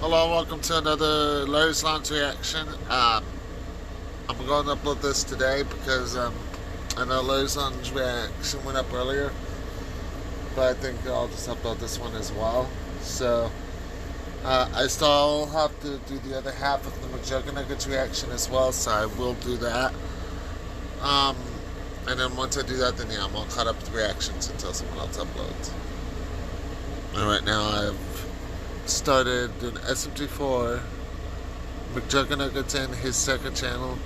Hello, welcome to another Larry's Lounge reaction. I'm going to upload this today because I know Larry's Lounge reaction went up earlier, but I think I'll just upload this one as well. So I still have to do the other half of the McJuggernuggets reaction as well, so I will do that. And then once I do that, then yeah, I'm all caught up with reactions until someone else uploads. And right now I've started doing SMG4, McJuggernuggets in his second channel.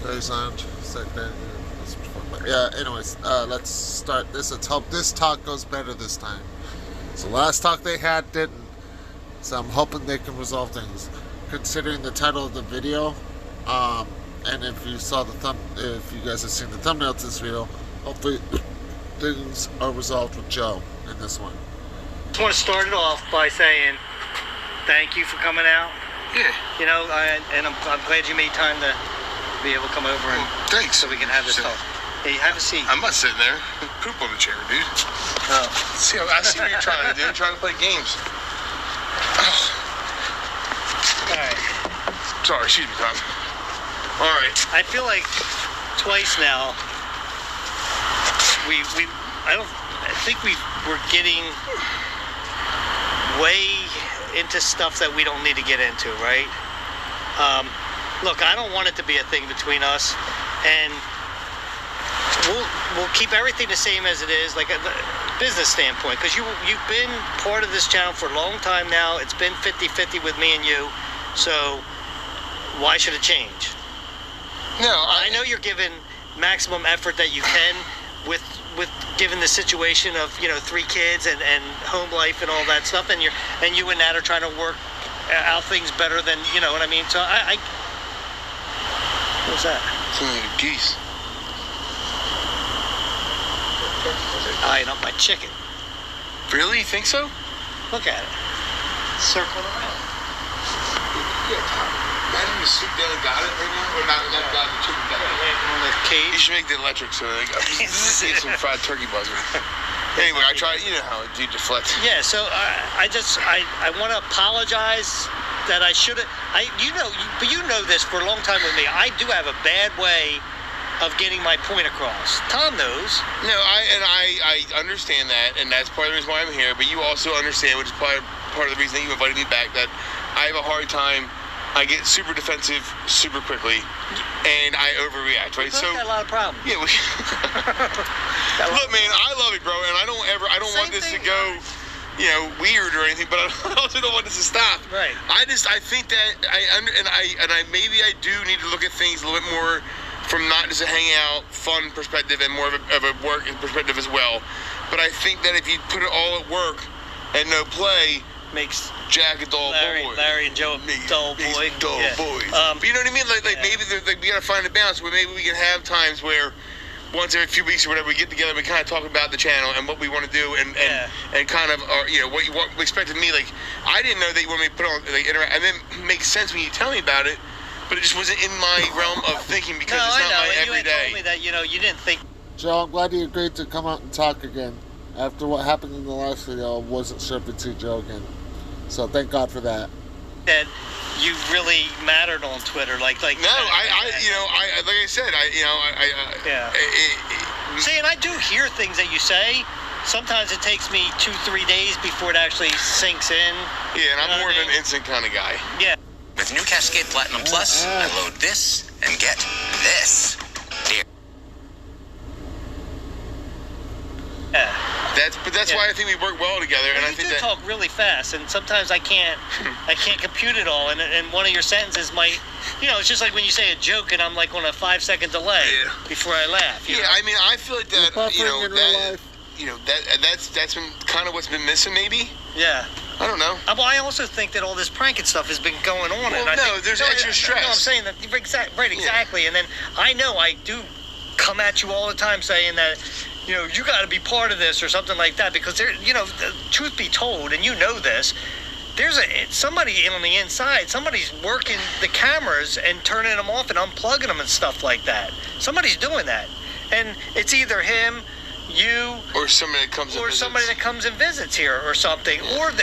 Larry's Lounge, second. Yeah, anyways, let's start this. Let's hope this talk goes better this time. So last talk they had didn't. So I'm hoping they can resolve things. Considering the title of the video, and if you saw the if you guys have seen the thumbnail to this video, hopefully things are resolved with Joe in this one. I just want to start it off by saying thank you for coming out. Yeah. You know, I'm glad you made time to be able to come over and thanks. So we can have this talk. Hey, have a seat. I'm not sitting there. Poop on the chair, dude. Oh. See, I see what you're trying to do. You're trying to play games. Oh. All right. Sorry, excuse me, Tom. All right. I feel like twice now. I think we're getting way into stuff that we don't need to get into, right? Look, I don't want it to be a thing between us, and we'll keep everything the same as it is, like a business standpoint, because you've been part of this channel for a long time now. It's been 50-50 with me and you, so why should it change? No, I know you're giving maximum effort that you can with given the situation of 3 kids and home life and all that stuff, and you and Nat are trying to work out things better than what I mean. So I what's that? Some geese. Eyeing up my chicken. Really? You think so? Look at it, circling around. Yeah, Tom. Imagine you sit down and got it right now, or not got the chicken got it. On the cage. You should make the electric so like eat some fried turkey buzzer. Anyway, I tried. You know how you deflect. Yeah. So I want to apologize that I should have. But you know this for a long time with me. I do have a bad way of getting my point across. Tom knows. No, I understand that, and that's part of the reason why I'm here. But you also understand, which is part of the reason that you invited me back, that I have a hard time. I get super defensive super quickly, and I overreact, right? So got a lot of problems. Yeah. Look, man, I love it, bro, and I don't want this to go, weird or anything. But I also don't want this to stop. Right. I think that maybe I do need to look at things a little bit more from not just a hangout, fun perspective, and more of a work perspective as well. But I think that if you put it all at work and no play, makes Jack a dull boy. Larry and Joe dull boy. Dull boys. But you know what I mean? Like maybe we gotta find a balance where maybe we can have times where once every few weeks or whatever we get together, we kind of talk about the channel and what we want to do and kind of what you expect of me. Like I didn't know that you wanted me to put on interact, and then it makes sense when you tell me about it, but it just wasn't in my realm of thinking because it's not my everyday. You had told me that you didn't think. Joe, I'm glad you agreed to come out and talk again. After what happened in the last video, I wasn't sure if we'd see Joe again. So thank God for that. That you really mattered on Twitter, like. No, like I said, See, and I do hear things that you say. Sometimes it takes me 2-3 days before it actually sinks in. Yeah, and I'm more of an instant kind of guy. Yeah. With new Cascade Platinum Plus, I load this and get this. Yeah. That's why I think we work well together, and I think you talk really fast, and sometimes I can't compute it all. And one of your sentences might, it's just like when you say a joke, and I'm like on a 5-second delay before I laugh. Yeah, I mean, I feel like that. That's been kind of what's been missing, maybe. Yeah. I don't know. Well, I also think that all this pranking stuff has been going on. Well, and there's extra stress. No, I'm saying that exactly. And then I know I do come at you all the time saying that. You got to be part of this or something like that because there, truth be told, and this, there's somebody on the inside. Somebody's working the cameras and turning them off and unplugging them and stuff like that. Somebody's doing that, and it's either him, you, or somebody that comes, or somebody that comes and visits here, or something,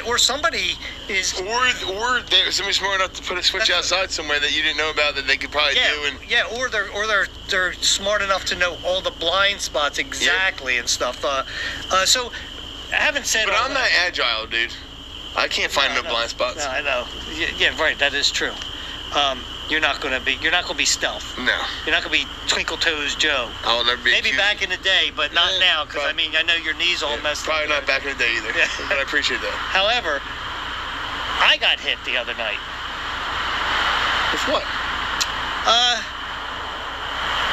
or somebody is, or somebody smart enough to put a switch outside somewhere that you didn't know about that they could probably do. And or they're smart enough to know all the blind spots exactly and stuff. So, having said, but I'm not agile, dude. I can't find no blind spots. No, I know. Yeah, right. That is true. You're not gonna be stealth. No. You're not gonna be Twinkle Toes Joe. I'll never be. Maybe back in the day, but not now. Because I mean, I know your knees all messed up. Probably not back in the day either. But I appreciate that. However, I got hit the other night. With what?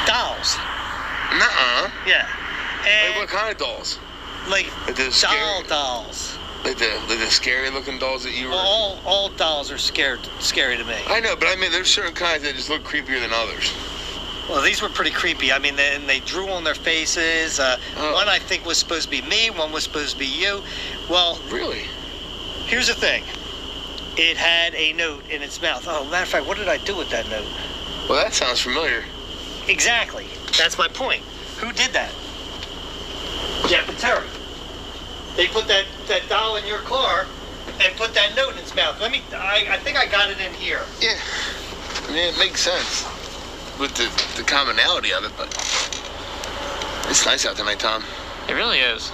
Dolls. Nuh-uh. Yeah. And Like what kind of dolls? like the scary- dolls. Like the scary looking dolls that you were. All dolls are scary to me. I know, but I mean, there's certain kinds that just look creepier than others. Well, these were pretty creepy. I mean, they drew on their faces. One I think was supposed to be me. One was supposed to be you. Well, Really? here's the thing. It had a note in its mouth. Oh, matter of fact, what did I do with that note? Well, that sounds familiar. Exactly. That's my point. Who did that? Jeff and Terry. They put that doll in your car and put that note in its mouth. I think I got it in here. Yeah. I mean, it makes sense with the commonality of it, but it's nice out tonight, Tom. It really is.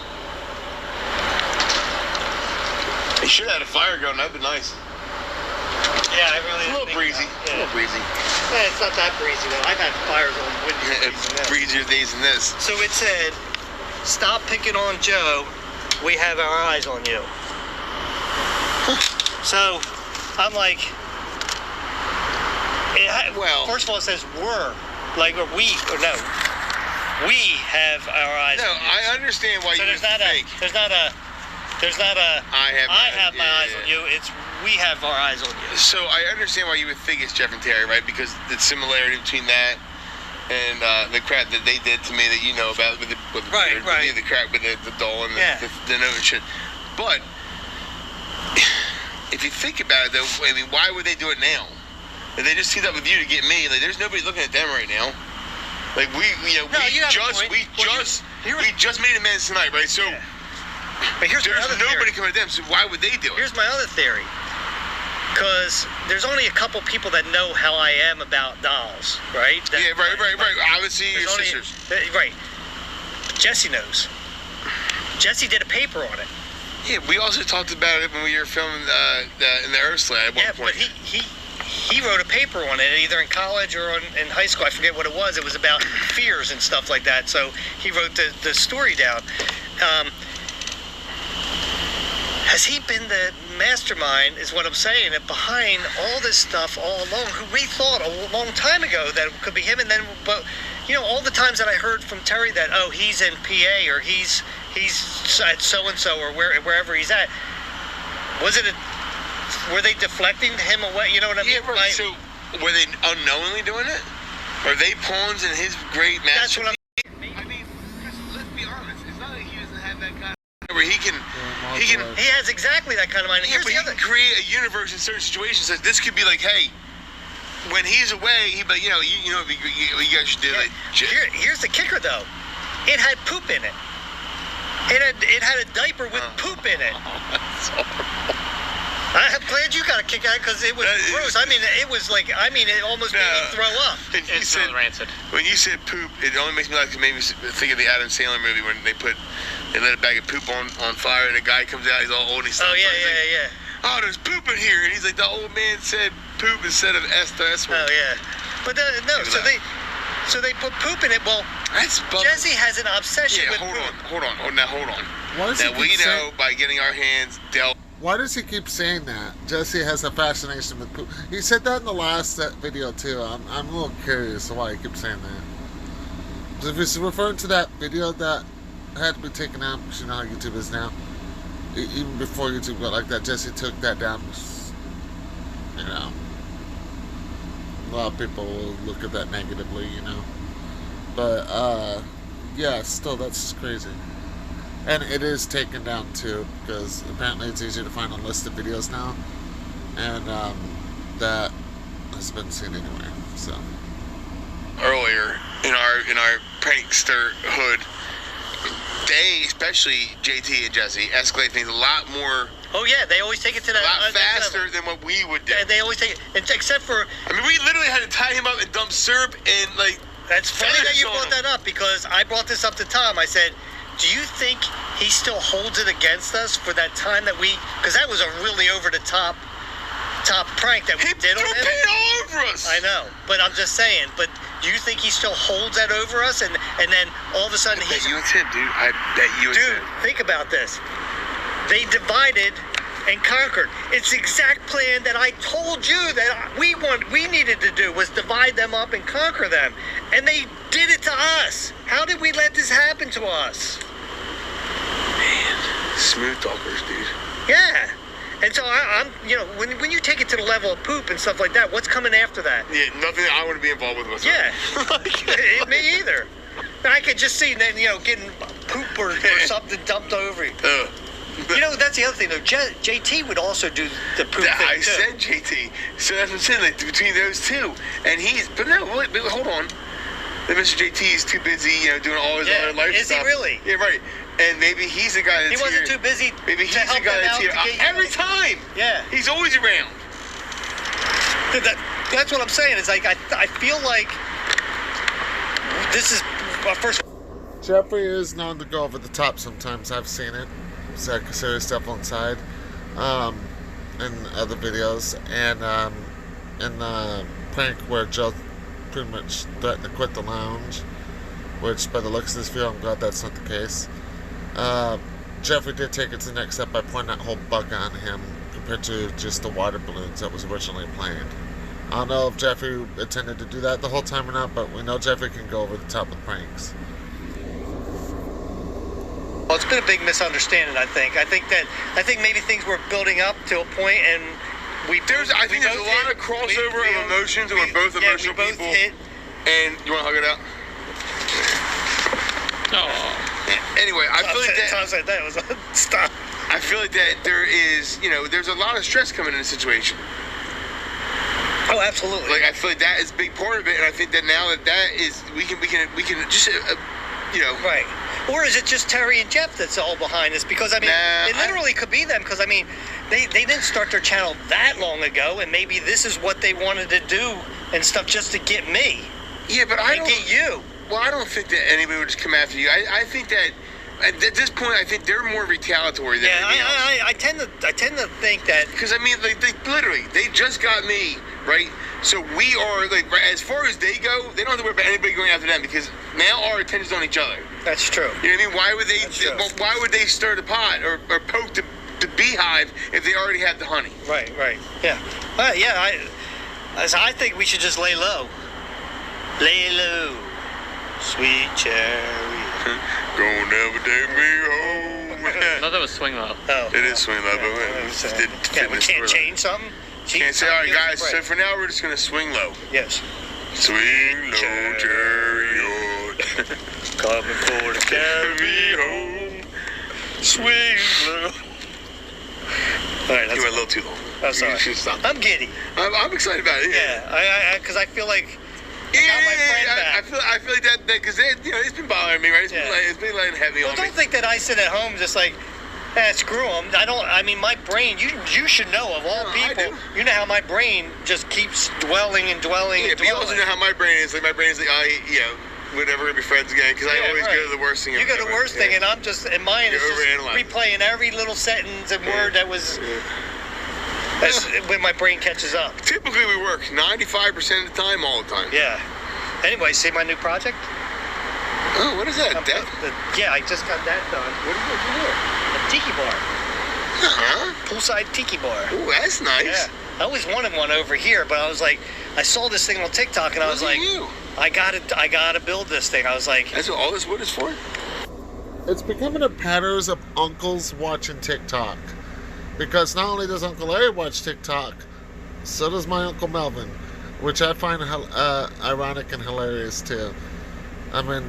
They should have had a fire going. That'd be nice. Yeah, I really. It's a little breezy. Yeah. It's a little breezy. Yeah, it's not that breezy though. I've had fires on windy days than this. Breezier days than this. So it said, "Stop picking on Joe. We have our eyes on you." So I'm like, Well- first of all, it says "we're," like or we or no, we have our eyes. No, on you. I understand why So you there's would not think. I have my eyes yeah. on you. It's we have our eyes on you. So I understand why you would think it's Jeff and Terry, right? Because the similarity between that and the crap that they did to me that you know about with the Right. the crap with the doll and the note and shit. But if you think about it, though, I mean, why would they do it now? If they just teamed up with you to get me, like, there's nobody looking at them right now. Like No, you have a point. we just made amends tonight, right? So But here's my there's other nobody theory. coming at them. So why would they do it? Here's my other theory. Because there's only a couple people that know how I am about dolls, right? Yeah, right. Obviously, your There's only- sisters. Right. Jesse knows. Jesse did a paper on it. Yeah, we also talked about it when we were filming in the Ursula at one Yeah, point. but he wrote a paper on it, either in college or in high school. I forget what it was. It was about fears and stuff like that. So he wrote the story down. Has he been the mastermind, is what I'm saying, and behind all this stuff all along? Who we thought a long time ago that it could be him, and then, but you know, all the times that I heard from Terry that, oh, he's in PA or he's at so and so or wherever he's at. Were they deflecting him away? You know what I mean? Yeah, right. So were they unknowingly doing it? Are they pawns in his great That's what masterpiece? I mean, let's be honest. It's not like he doesn't have that kind of where he can. He has exactly that kind of mind. Yeah, Here's but the he other. can create a universe in certain situations. Like this could be like, hey, when he's away, he'd be like, you know what you guys should do. Like, Here's the kicker, though. It had poop in it. It had a diaper with poop in it. That's horrible. I'm glad you got a kick out because it was gross. I mean, it was like, it almost made me throw up. And you said, rancid. When you said poop, it only makes me think of the Adam Sandler movie when they let a bag of poop on fire and a guy comes out, he's all old and he's Oh, yeah. oh, there's poop in here. And he's like, the old man said poop instead of S to S word. Oh, yeah. But no, so they put poop in it. Well, That's Jesse has an obsession with poop. Hold on. Now, hold on. Why does he Now, we keep know by getting our hands dealt. Why does he keep saying that? Jesse has a fascination with poop. He said that in the last video too. I'm a little curious why he keeps saying that. If he's referring to that video that had to be taken out, because you know how YouTube is now. Even before YouTube got like that, Jesse took that down. You know, a lot of people will look at that negatively, you know. But yeah, still that's just crazy. And it is taken down too, because apparently it's easier to find a list of videos now, and that has been seen anywhere. So Earlier in our prankster hood, they, especially JT and Jesse, escalate things a lot more, Oh yeah, they always take it to a that lot next faster level. than what we would do. They always take it, except for. I mean, we literally had to tie him up and dump syrup and like. That's funny that you Feathers brought on that up because I brought this up to Tom. I said, do you think he still holds it against us for that time that we? Because that was a really over the top prank that we He did on threw him. paint all over us. I know, but I'm just saying. But do you think he still holds that over us? And then all of a sudden I bet he's you it's him, dude. I bet you it's dude. him. Think about this. They divided and conquered. It's the exact plan that I told you that we needed to do was divide them up and conquer them, and they did it to us. How did we let this happen to us? Smooth talkers, dude. Yeah. And so I'm, when you take it to the level of poop and stuff like that, what's coming after that? Yeah, nothing I want to be involved with whatsoever. Yeah. Me either. I could just see then, getting poop or something dumped over you. That's the other thing, though. JT would also do the poop thing, I too. said JT. So that's what I'm saying, like, between those two. And but no, wait, hold on. That Mr. JT is too busy, doing all his other life is he stuff. really? Yeah, right. And maybe he's the guy that's He wasn't here. too busy Maybe to he's the help guy them that's out here to get you every time. Yeah. He's always around. That's what I'm saying. It's like I feel like this is our first. Jeffrey is known to go over the top sometimes. I've seen it. Said serious stuff on side in other videos. And in the prank where Joe pretty much threatened to quit the lounge, which by the looks of this video, I'm glad that's not the case. Jeffrey did take it to the next step by pointing that whole bug on him compared to just the water balloons that was originally planned. I don't know if Jeffrey intended to do that the whole time or not, but we know Jeffrey can go over the top with pranks. Well, it's been a big misunderstanding. I think maybe things were building up to a point, and I think there's a lot of crossover of emotions, and we're both emotional we both people. Hit. And you want to hug it out? Anyway, I feel like that. Tom said that was stop. I feel like that there is, there's a lot of stress coming in the situation. Oh, absolutely. Like I feel like that is a big part of it, and I think that now that is we can just Right. Or is it just Terry and Jeff that's all behind this? Because it literally could be them. Because they didn't start their channel that long ago, and maybe this is what they wanted to do and stuff just to get me. Yeah, but I don't get you. Well, I don't think that anybody would just come after you. I think that at this point, I think they're more retaliatory than anything else. I tend to think that because they literally they just got me right. So we are as far as they go, they don't have to worry about anybody going after them because now our attention's on each other. That's true. You know what I mean? Why would they stir the pot or poke the beehive if they already had the honey? Right. Yeah. I think we should just lay low. Lay low, sweet cherry. Gonna never take me home. No, that was Swing Low. Oh, It is swing low, but we can't change something. Can't say, all right, guys. So for now, we're just gonna swing low. Yes. Swing low, chariot, Coming for to carry me home. Swing low. All right, You went a little too long. I'm sorry. You should stop. I'm giddy. I'm excited about it. Yeah, because I feel like Yeah, got my friend back. I feel like that because it's been bothering me, right? It's been laying heavy Well, on me. don't think that I sit at home just like, screw them. My brain, you should know of all No, I people, do. you know how my brain just keeps dwelling and dwelling Yeah, and but you also dwelling. know how my brain is. Like my brain's like, we're never gonna be friends again because I always go to the worst thing. You go to the worst thing, and I'm just, and mine is You're just overanalyzing. replaying every little sentence and word that was, that's when my brain catches up. Typically, we work 95% of the time, all the time. Yeah. Anyway, see my new project? Oh, what is that? That? Yeah, I just got that done. What did you do? A tiki bar. Huh? Poolside tiki bar. Oh, that's nice. Yeah. I always wanted one over here, but I was like, I saw this thing on TikTok, and I was Look at like, you. I gotta build this thing. I was like, That's what all this wood is for? It's becoming a pattern of uncles watching TikTok. Because not only does Uncle Larry watch TikTok, so does my Uncle Melvin, which I find ironic and hilarious too. I mean,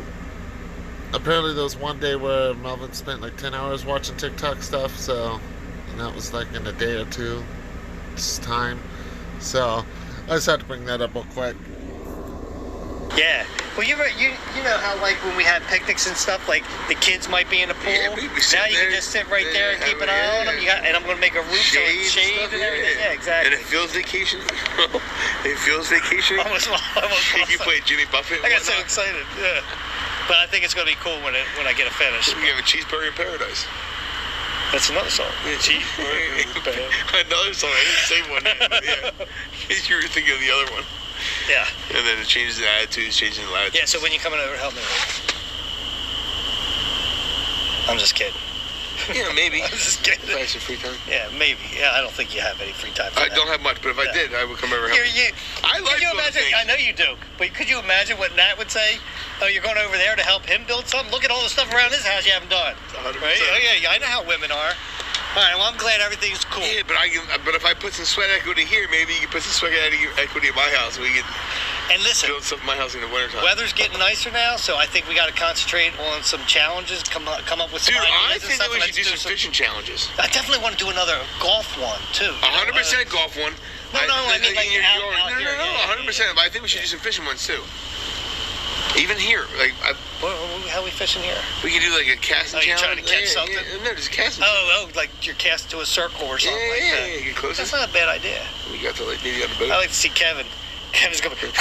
apparently there was one day where Melvin spent like 10 hours watching TikTok stuff, and that was like in a day or two's time. So I just had to bring that up real quick. Yeah. Well, you know how like when we have picnics and stuff, like the kids might be in the pool. Yeah, we sit now you there, can just sit right there and keep an eye on them. And I'm going to make a roof so it's shade and everything. Yeah, exactly. And it feels vacation. It feels vacation. Almost You play Jimmy Buffett. I got so excited. Yeah. But I think it's going to be cool when I get it finished. We have a cheeseburger in paradise. That's another song. Cheeseburger in paradise. Another song. I didn't say one yet, but yeah. You were thinking of the other one. Yeah. And then it changes the attitudes, changing the latitudes. Yeah, so when you're coming over, help me. I'm just kidding. Yeah, maybe. I'm just kidding. If I have some free time. Yeah, maybe. Yeah, I don't think you have any free time for I that. don't have much, but if I did, I would come over and help. I like could you those imagine? things. I know you do, but could you imagine what Nat would say? Oh, you're going over there to help him build something? Look at all the stuff around his house you haven't done. 100%. Right? Oh, yeah, I know how women are. All right, well, I'm glad everything's cool. Yeah, but if I put some sweat equity here, maybe you can put some sweat equity at my house. We can And listen, build something in my house in the wintertime. weather's getting nicer now, so I think we got to concentrate on some challenges, come up with some Dude, I ideas and think stuff. that we and should do let's some fishing challenges. I definitely want to do another golf one, too. 100% golf one. No, I mean like in your out yard. here. No, 100%. But I think we should do some fishing ones too. Even here, like How are we fishing here? we can do like a casting Oh, you're challenge. trying to catch something? Yeah, no, just casting. Oh, like you're cast to a circle or something like that. Yeah, get closer. That's not a bad idea. We got to like maybe on the boat. I like to see Kevin. Kevin's going to Get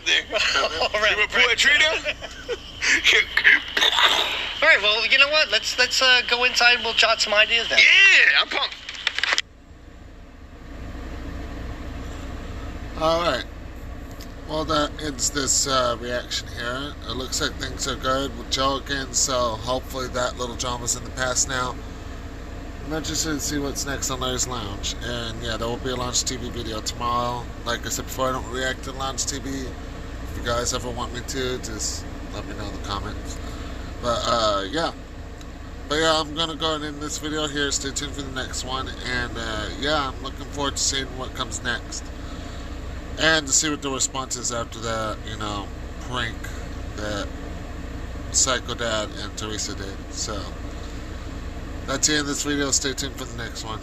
there. all You want to pull that tree down? All right, well, you know what? Let's go inside and we'll jot some ideas down. Yeah, I'm pumped. All right. Well, that ends this reaction here. It looks like things are good with Joe again, so hopefully that little drama's in the past now. I'm interested to see what's next on Larry's Lounge. And yeah, there will be a Lounge TV video tomorrow. Like I said before, I don't react to Lounge TV. If you guys ever want me to, just let me know in the comments. But yeah. But yeah, I'm going to go and end this video here. Stay tuned for the next one. And yeah, I'm looking forward to seeing what comes next. And to see what the response is after that, prank that Psycho Dad and Teresa did. So, that's the end of this video. Stay tuned for the next one.